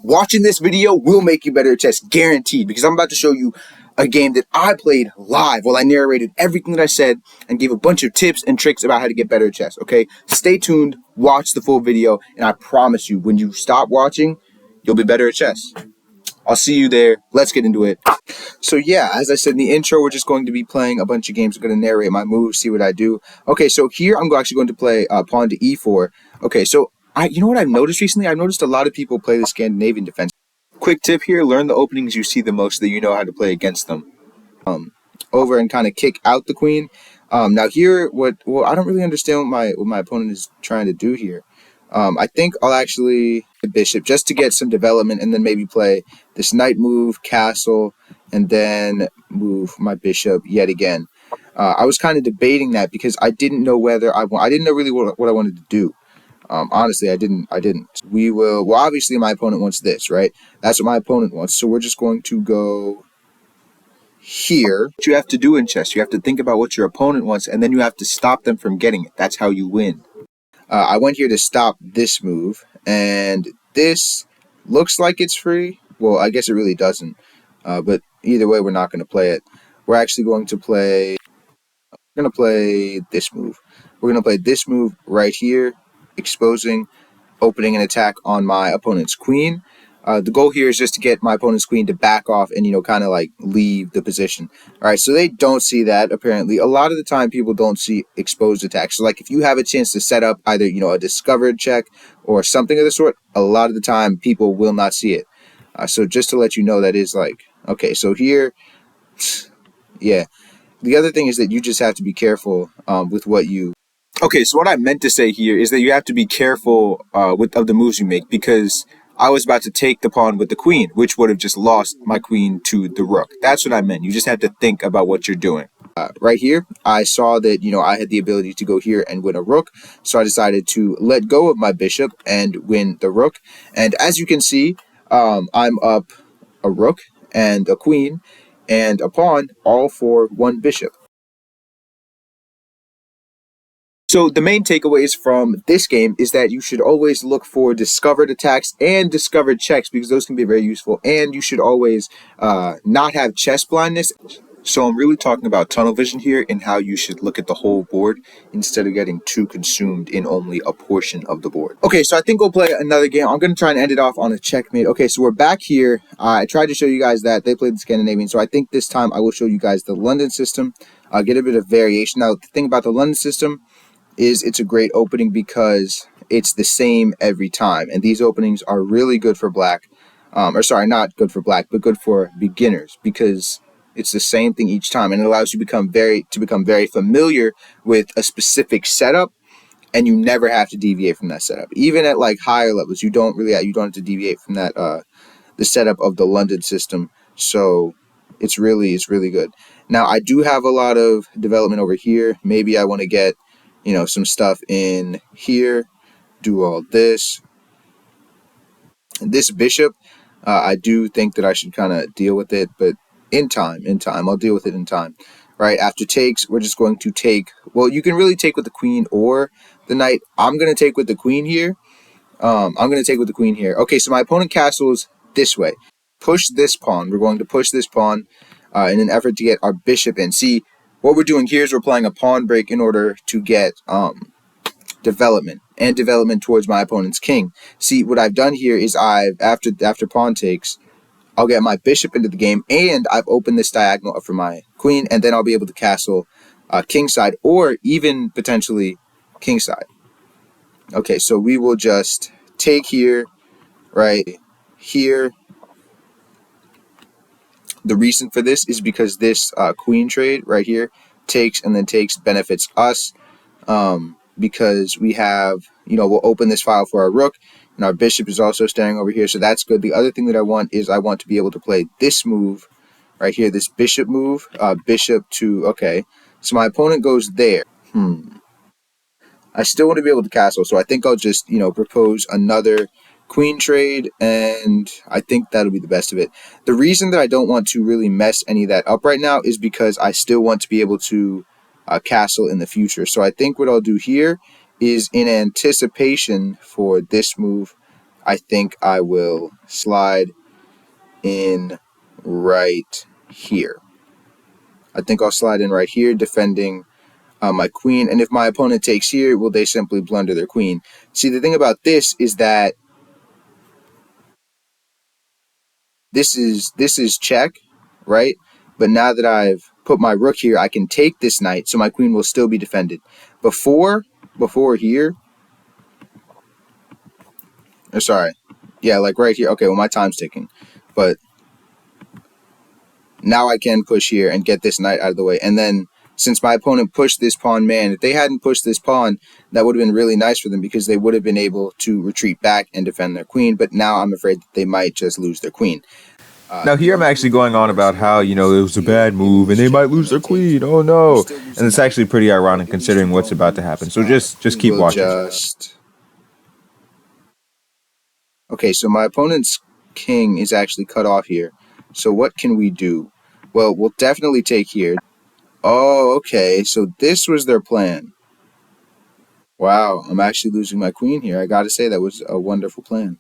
Watching this video will make you better at chess, guaranteed, because I'm about to show you a game that I played live while I narrated everything that I said and gave a bunch of tips and tricks about how to get better at chess, okay? Stay tuned, watch the full video, and I promise you, when you stop watching, you'll be better at chess. I'll see you there. Let's get into it. So yeah, as I said in the intro, we're just going to be playing a bunch of games. I'm going to narrate my moves, see what I do. Okay, so here I'm actually going to play pawn to e4. Okay, so you know what I've noticed recently? I've noticed a lot of people play the Scandinavian defense. Quick tip here, learn the openings you see the most so that you know how to play against them. Over and kind of kick out the queen. Now here, I don't really understand what my opponent is trying to do here. I think I'll actually the bishop just to get some development, and then maybe play this knight move, castle, and then move my bishop yet again. I was kind of debating that because I didn't know whether I didn't know really what I wanted to do. Honestly, I didn't. Well, obviously my opponent wants this, right? That's what my opponent wants. So we're just going to go here. What you have to do in chess, you have to think about what your opponent wants, and then you have to stop them from getting it. That's how you win. I went here to stop this move, and this looks like it's free. Well, I guess it really doesn't. But either way, we're not going to play it. We're actually going to play. We're going to play this move. We're going to play this move right here, exposing, opening an attack on my opponent's queen. The goal here is just to get my opponent's queen to back off and, kind of like leave the position. All right, so they don't see that, apparently. A lot of the time, people don't see exposed attacks. So, like, if you have a chance to set up either, a discovered check or something of the sort, a lot of the time, people will not see it. So just to let you know, that is like, okay, so here, yeah. The other thing is that you just have to be careful with what you... Okay, so what I meant to say here is that you have to be careful of the moves you make, because I was about to take the pawn with the queen, which would have just lost my queen to the rook. That's what I meant. You just have to think about what you're doing. Right here, I saw that, I had the ability to go here and win a rook, so I decided to let go of my bishop and win the rook. And as you can see, I'm up a rook and a queen and a pawn, all for one bishop. So the main takeaways from this game is that you should always look for discovered attacks and discovered checks, because those can be very useful. And you should always not have chess blindness. So I'm really talking about tunnel vision here, and how you should look at the whole board instead of getting too consumed in only a portion of the board. Okay, so I think we'll play another game. I'm going to try and end it off on a checkmate. Okay, so we're back here. I tried to show you guys that they played the Scandinavian, so I think this time I will show you guys the London system. Get a bit of variation. Now, the thing about the London system is it's a great opening because it's the same every time, and these openings are really good for black, or sorry, not good for black, but good for beginners, because it's the same thing each time, and it allows you to become very familiar with a specific setup, and you never have to deviate from that setup. Even at like higher levels, you don't have to deviate from that the setup of the London system. So it's really good. Now I do have a lot of development over here. Maybe I want to get some stuff in here, do all this. This bishop, I do think that I should kind of deal with it, but in time, I'll deal with it in time. Right, after takes, we're just going to take, well, you can really take with the queen or the knight. I'm going to take with the queen here. Okay, so my opponent castles this way. Push this pawn. We're going to push this pawn in an effort to get our bishop in. See, what we're doing here is we're playing a pawn break in order to get development towards my opponent's king. See, what I've done here is after pawn takes, I'll get my bishop into the game, and I've opened this diagonal up for my queen, and then I'll be able to castle kingside, or even potentially kingside. Okay, so we will just take here, right here. The reason for this is because this queen trade right here, takes and then takes, benefits us, because we have, we'll open this file for our rook, and our bishop is also standing over here, so that's good. The other thing that I want is I want to be able to play this move right here, this bishop move, bishop to, okay, so my opponent goes there. I still want to be able to castle, so I think I'll just, propose another queen trade, and I think that'll be the best of it. The reason that I don't want to really mess any of that up right now is because I still want to be able to castle in the future. So I think what I'll do here is, in anticipation for this move, I think I will slide in right here. I think I'll slide in right here, defending my queen. And if my opponent takes here, will they simply blunder their queen? See, the thing about this is that this is check, right? But now that I've put my rook here, I can take this knight, so my queen will still be defended. Before here, or sorry, yeah, like right here. Okay, well, my time's ticking, but now I can push here and get this knight out of the way. And then since my opponent pushed this pawn, man, if they hadn't pushed this pawn, that would have been really nice for them because they would have been able to retreat back and defend their queen. But now I'm afraid that they might just lose their queen. Now here I'm actually going on about how, it was a bad move and they might lose their queen. Oh no. And it's actually pretty ironic considering what's about to happen. So just keep watching. Okay, so my opponent's king is actually cut off here. So what can we do? Well, we'll definitely take here. Oh, okay, so this was their plan. Wow, I'm actually losing my queen here. I gotta say, that was a wonderful plan.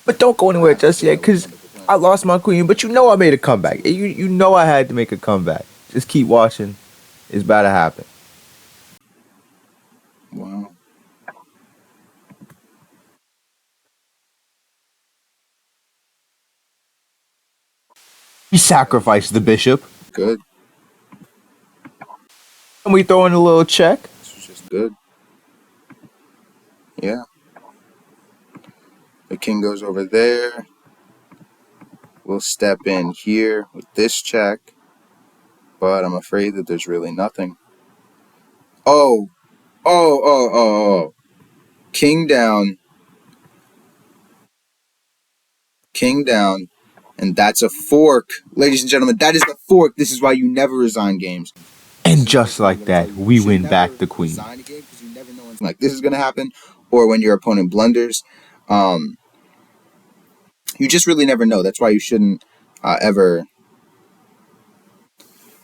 But don't go anywhere just yet, because I lost my queen, but I made a comeback. You know I had to make a comeback. Just keep watching. It's about to happen. Wow. We sacrificed the bishop. Good. And we throw in a little check. This was just good. Yeah. The king goes over there. We'll step in here with this check. But I'm afraid that there's really nothing. Oh. King down. King down. And that's a fork. Ladies and gentlemen, that is the fork. This is why you never resign games. And just like that, we win back the queen. Like this is going to happen. Or when your opponent blunders. You just really never know. That's why you shouldn't ever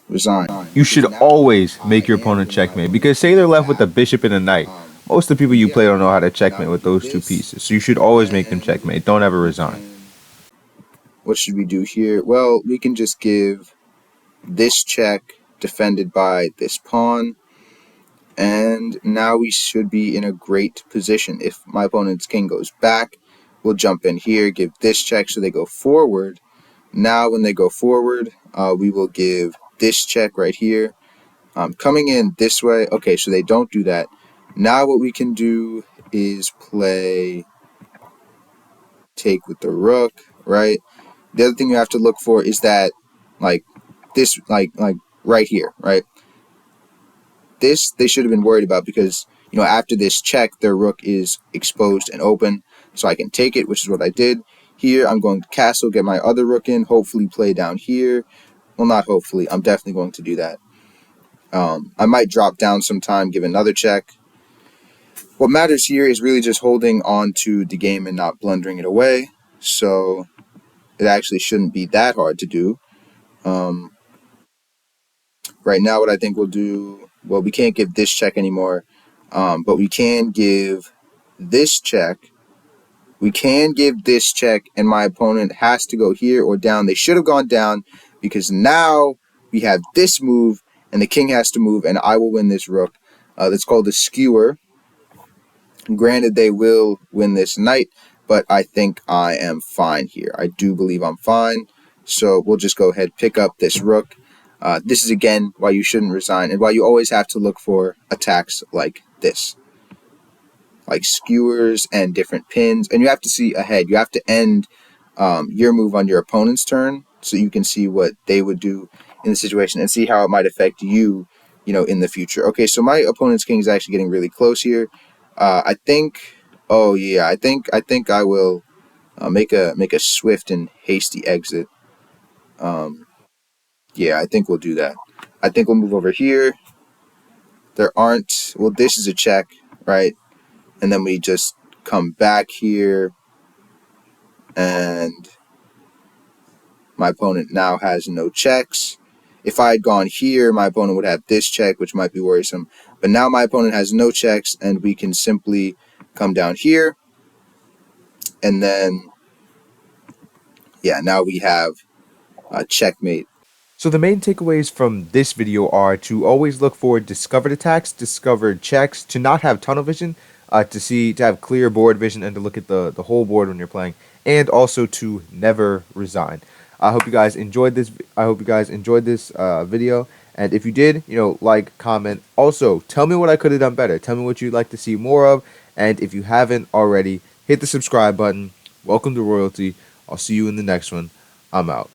resign. You should always make your opponent checkmate. Because say they're left with a bishop and a knight. Most of the people you play don't know how to checkmate with those two pieces. So you should always make them checkmate. Don't ever resign. What should we do here? Well, we can just give this check defended by this pawn. And now we should be in a great position. If my opponent's king goes back, we'll jump in here, give this check so they go forward. Now when they go forward, we will give this check right here. Coming in this way. Okay, so they don't do that. Now what we can do is play take with the rook, right? The other thing you have to look for is that, like, this, like right here, right? This they should have been worried about because, after this check, their rook is exposed and open. So I can take it, which is what I did. Here, I'm going to castle, get my other rook in, hopefully play down here. Well, not hopefully. I'm definitely going to do that. I might drop down sometime, give another check. What matters here is really just holding on to the game and not blundering it away. So it actually shouldn't be that hard to do. Right now, what I think we'll do, well, we can't give this check anymore, but we can give this check. We can give this check, and my opponent has to go here or down. They should have gone down because now we have this move, and the king has to move, and I will win this rook. That's called a skewer. Granted, they will win this knight, but I think I am fine here. I do believe I'm fine. So we'll just go ahead, pick up this rook. This is, again, why you shouldn't resign and why you always have to look for attacks like this. Like skewers and different pins. And you have to see ahead. You have to end your move on your opponent's turn so you can see what they would do in the situation and see how it might affect you, in the future. Okay, so my opponent's king is actually getting really close here. I think I will make a swift and hasty exit. Yeah, I think we'll do that. I think we'll move over here. This is a check, right? And then we just come back here, and my opponent now has no checks. If I had gone here, my opponent would have this check, which might be worrisome. But now my opponent has no checks, and we can simply come down here. And then, yeah, now we have checkmate. So the main takeaways from this video are to always look for discovered attacks, discovered checks, to not have tunnel vision, to have clear board vision and to look at the whole board when you're playing, and also to never resign. I hope you guys enjoyed this. I hope you guys enjoyed this video. And if you did, like, comment. Also, tell me what I could have done better. Tell me what you'd like to see more of. And if you haven't already, hit the subscribe button. Welcome to royalty. I'll see you in the next one. I'm out.